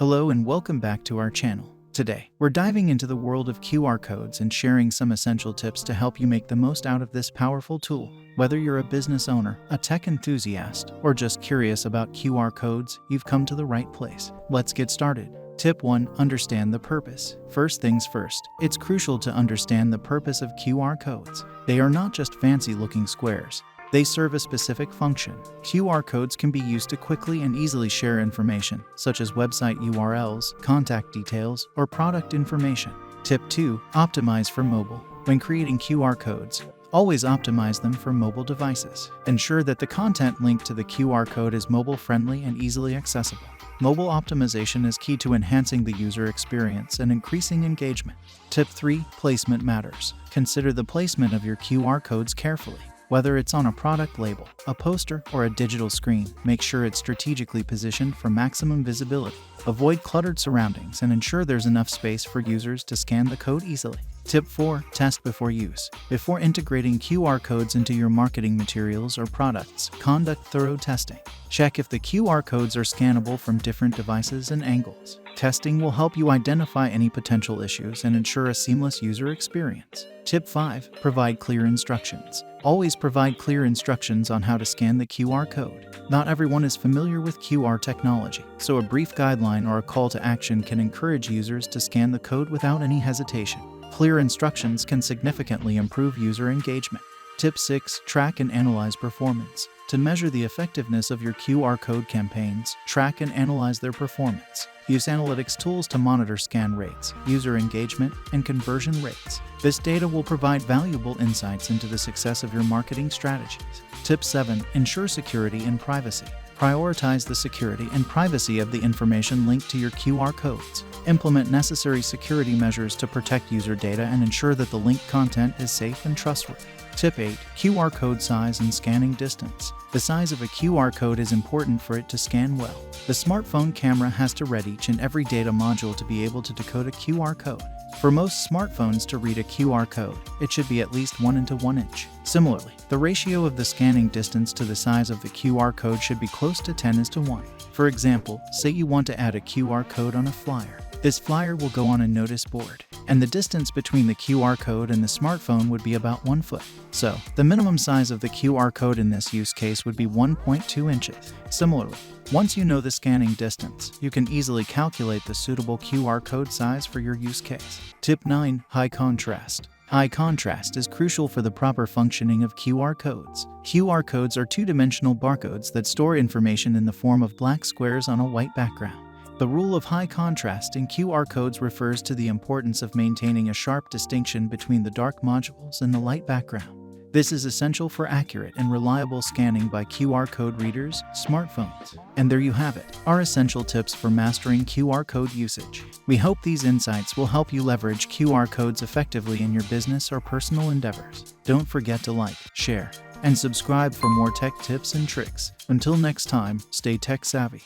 Hello and welcome back to our channel. Today, we're diving into the world of QR codes and sharing some essential tips to help you make the most out of this powerful tool. Whether you're a business owner, a tech enthusiast, or just curious about QR codes, you've come to the right place. Let's get started. Tip 1. Understand the purpose. First things first, it's crucial to understand the purpose of QR codes. They are not just fancy-looking squares. They serve a specific function. QR codes can be used to quickly and easily share information, such as website URLs, contact details, or product information. Tip 2. Optimize for mobile. When creating QR codes, always optimize them for mobile devices. Ensure that the content linked to the QR code is mobile-friendly and easily accessible. Mobile optimization is key to enhancing the user experience and increasing engagement. Tip 3. Placement matters. Consider the placement of your QR codes carefully. Whether it's on a product label, a poster, or a digital screen, make sure it's strategically positioned for maximum visibility. Avoid cluttered surroundings and ensure there's enough space for users to scan the code easily. Tip 4. Test before use. Before integrating QR codes into your marketing materials or products, conduct thorough testing. Check if the QR codes are scannable from different devices and angles. Testing will help you identify any potential issues and ensure a seamless user experience. Tip 5. Provide clear instructions. Always provide clear instructions on how to scan the QR code. Not everyone is familiar with QR technology, so a brief guideline or a call to action can encourage users to scan the code without any hesitation. Clear instructions can significantly improve user engagement. Tip 6. Track and analyze performance. To measure the effectiveness of your QR code campaigns, track and analyze their performance. Use analytics tools to monitor scan rates, user engagement, and conversion rates. This data will provide valuable insights into the success of your marketing strategies. Tip 7. Ensure security and privacy. Prioritize the security and privacy of the information linked to your QR codes. Implement necessary security measures to protect user data and ensure that the linked content is safe and trustworthy. Tip 8. QR code size and scanning distance. The size of a QR code is important for it to scan well. The smartphone camera has to read each and every data module to be able to decode a QR code. For most smartphones to read a QR code, it should be at least 1:1 inch. Similarly, the ratio of the scanning distance to the size of the QR code should be close to 10:1. For example, say you want to add a QR code on a flyer. This flyer will go on a notice board, and the distance between the QR code and the smartphone would be about 1 foot. So, the minimum size of the QR code in this use case would be 1.2 inches. Similarly, once you know the scanning distance, you can easily calculate the suitable QR code size for your use case. Tip 9. High contrast. High contrast is crucial for the proper functioning of QR codes. QR codes are two-dimensional barcodes that store information in the form of black squares on a white background. The rule of high contrast in QR codes refers to the importance of maintaining a sharp distinction between the dark modules and the light background. This is essential for accurate and reliable scanning by QR code readers, smartphones. And there you have it, our essential tips for mastering QR code usage. We hope these insights will help you leverage QR codes effectively in your business or personal endeavors. Don't forget to like, share, and subscribe for more tech tips and tricks. Until next time, stay tech savvy.